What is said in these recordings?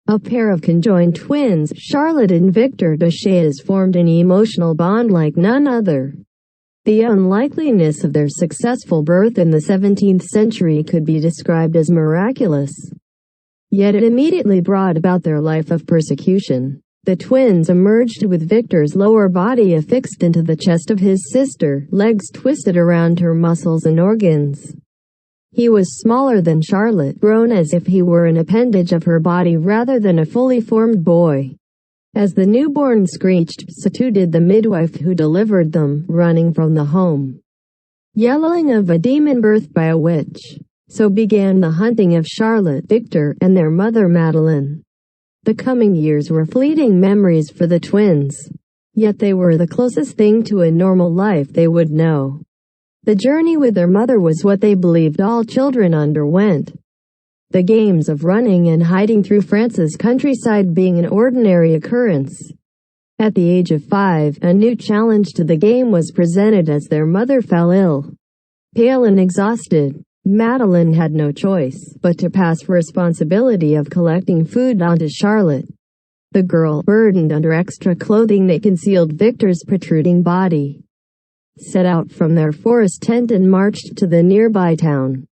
A pair of conjoined twins, Charlotte and Victor Duchesne, formed an emotional bond like none other. The unlikeliness of their successful birth in the 17th century could be described as miraculous. Yet it immediately brought about their life of persecution. The twins emerged with Victor's lower body affixed into the chest of his sister, legs twisted around her muscles and organs. He was smaller than Charlotte, grown as if he were an appendage of her body rather than a fully formed boy. As the newborn screeched, so too did the midwife who delivered them, running from the home, yelling of a demon birthed by a witch. So began the hunting of Charlotte, Victor, and their mother Madeleine. The coming years were fleeting memories for the twins. Yet they were the closest thing to a normal life they would know. The journey with their mother was what they believed all children underwent. The games of running and hiding through France's countryside being an ordinary occurrence. At the age of 5, a new challenge to the game was presented as their mother fell ill. Pale and exhausted, Madeleine had no choice but to pass responsibility of collecting food onto Charlotte. The girl, burdened under extra clothing that concealed Victor's protruding body, set out from their forest tent and marched to the nearby town.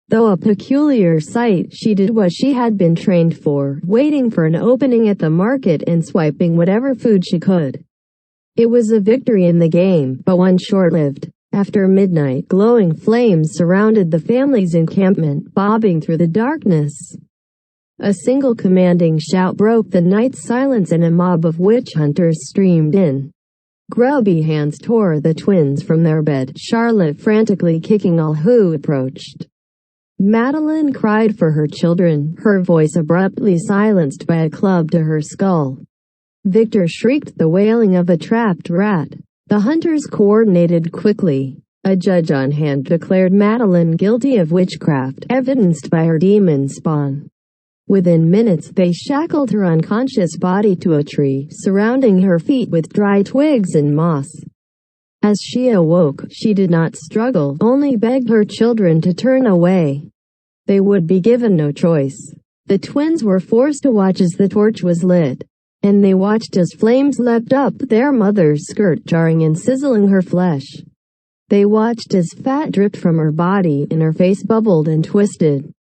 Though a peculiar sight, she did what she had been trained for, waiting for an opening at the market and swiping whatever food she could. It was a victory in the game, but one short-lived. After midnight, glowing flames surrounded the family's encampment, bobbing through the darkness. A single commanding shout broke the night silence and a mob of witch hunters streamed in. Grubby hands tore the twins from their bed, Charlotte frantically kicking all who approached. Madeleine cried for her children, her voice abruptly silenced by a club to her skull. Victor shrieked the wailing of a trapped rat. The hunters coordinated quickly. A judge on hand declared Madeleine guilty of witchcraft, evidenced by her demon spawn. Within minutes they shackled her unconscious body to a tree, surrounding her feet with dry twigs and moss. As she awoke, she did not struggle, only begged her children to turn away. They would be given no choice. The twins were forced to watch as the torch was lit. And they watched as flames leapt up their mother's skirt, jarring and sizzling her flesh. They watched as fat dripped from her body and her face bubbled and twisted.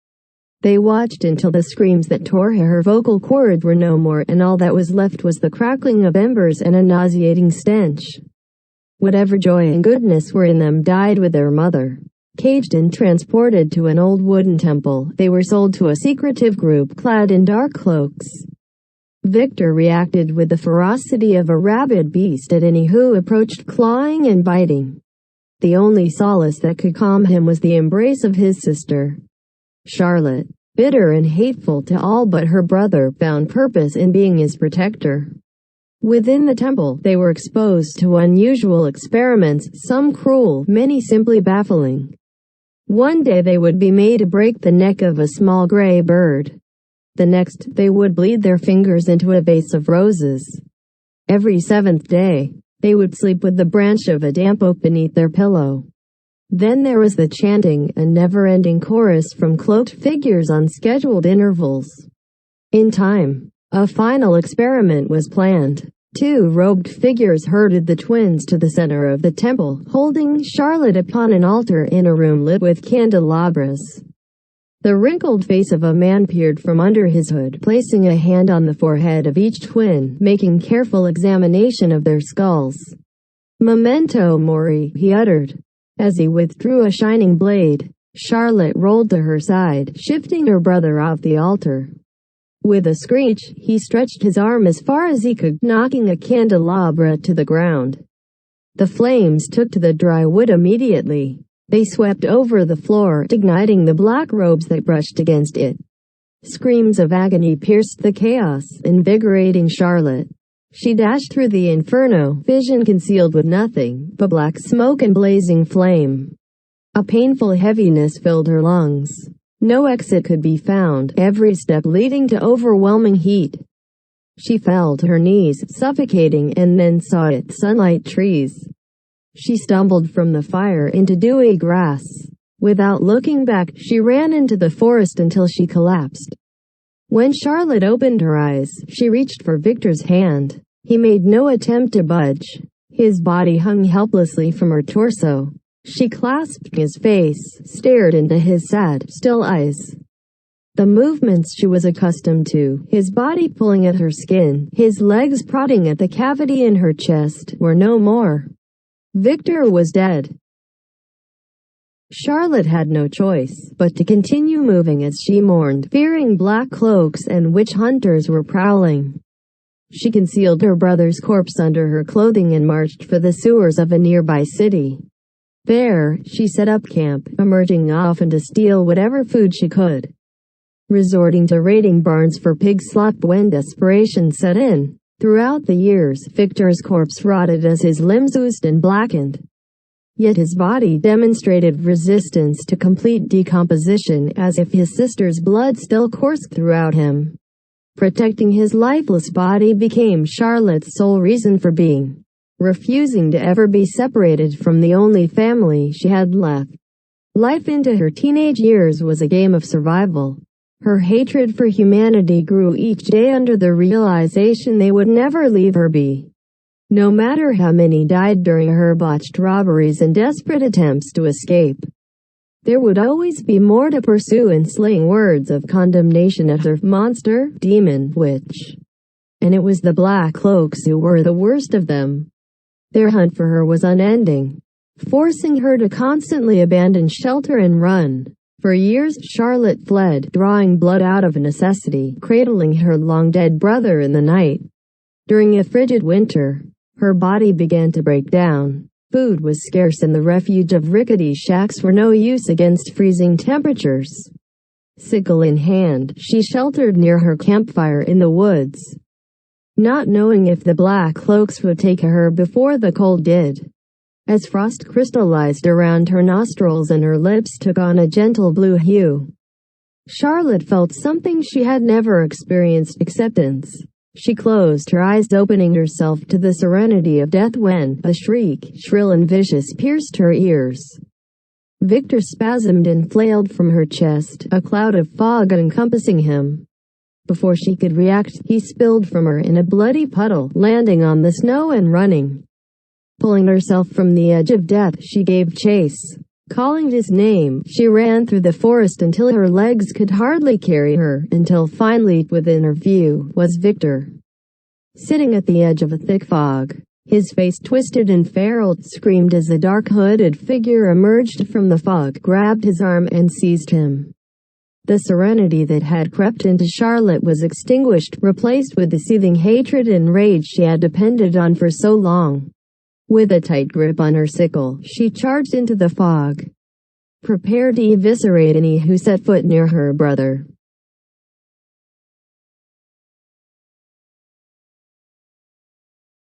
They watched until the screams that tore her vocal cords were no more and all that was left was the crackling of embers and a nauseating stench. Whatever joy and goodness were in them died with their mother. Caged and transported to an old wooden temple, they were sold to a secretive group clad in dark cloaks. Victor reacted with the ferocity of a rabid beast at any who approached, clawing and biting. The only solace that could calm him was the embrace of his sister. Charlotte, bitter and hateful to all but her brother, found purpose in being his protector. Within the temple, they were exposed to unusual experiments, some cruel, many simply baffling. One day they would be made to break the neck of a small gray bird. The next, they would bleed their fingers into a vase of roses. Every 7th day, they would sleep with the branch of a damp oak beneath their pillow. Then there was the chanting, a never-ending chorus from cloaked figures on scheduled intervals. In time, a final experiment was planned. 2 robed figures herded the twins to the center of the temple, holding Charlotte upon an altar in a room lit with candelabras. The wrinkled face of a man peered from under his hood, placing a hand on the forehead of each twin, making careful examination of their skulls. "Memento mori," he uttered. As he withdrew a shining blade, Charlotte rolled to her side, shifting her brother off the altar. With a screech, he stretched his arm as far as he could, knocking a candelabra to the ground. The flames took to the dry wood immediately. They swept over the floor, igniting the black robes that brushed against it. Screams of agony pierced the chaos, invigorating Charlotte. She dashed through the inferno, vision concealed with nothing but black smoke and blazing flame. A painful heaviness filled her lungs. No exit could be found, every step leading to overwhelming heat. She fell to her knees, suffocating, and then saw it, sunlight, trees. She stumbled from the fire into dewy grass. Without looking back, she ran into the forest until she collapsed. When Charlotte opened her eyes, she reached for Victor's hand. He made no attempt to budge. His body hung helplessly from her torso. She clasped his face, stared into his sad, still eyes. The movements she was accustomed to, his body pulling at her skin, his legs prodding at the cavity in her chest, were no more. Victor was dead. Charlotte had no choice but to continue moving as she mourned, fearing black cloaks and witch hunters were prowling. She concealed her brother's corpse under her clothing and marched for the sewers of a nearby city. There, she set up camp, emerging often to steal whatever food she could, resorting to raiding barns for pig slop when desperation set in. Throughout the years, Victor's corpse rotted as his limbs oozed and blackened. Yet his body demonstrated resistance to complete decomposition, as if his sister's blood still coursed throughout him. Protecting his lifeless body became Charlotte's sole reason for being, refusing to ever be separated from the only family she had left. Life into her teenage years was a game of survival. Her hatred for humanity grew each day under the realization they would never leave her be. No matter how many died during her botched robberies and desperate attempts to escape, there would always be more to pursue in slaying words of condemnation at her monster, demon, witch. And it was the Black Cloaks who were the worst of them. Their hunt for her was unending, forcing her to constantly abandon shelter and run. For years, Charlotte fled, drawing blood out of necessity, cradling her long-dead brother in the night. During a frigid winter, her body began to break down. Food was scarce and the refuge of rickety shacks were no use against freezing temperatures. Sickle in hand, she sheltered near her campfire in the woods, not knowing if the Black Cloaks would take her before the cold did. As frost crystallized around her nostrils and her lips took on a gentle blue hue, Charlotte felt something she had never experienced: acceptance. She closed her eyes, opening herself to the serenity of death when a shriek, shrill and vicious, pierced her ears. Victor spasmed and flailed from her chest, a cloud of fog encompassing him. Before she could react, he spilled from her in a bloody puddle, landing on the snow and running. Pulling herself from the edge of death, she gave chase. Calling his name, she ran through the forest until her legs could hardly carry her, until finally, within her view, was Victor. Sitting at the edge of a thick fog, his face twisted and feral, screamed as the dark hooded figure emerged from the fog, grabbed his arm and seized him. The serenity that had crept into Charlotte was extinguished, replaced with the seething hatred and rage she had depended on for so long. With a tight grip on her sickle, she charged into the fog, prepared to eviscerate any who set foot near her brother.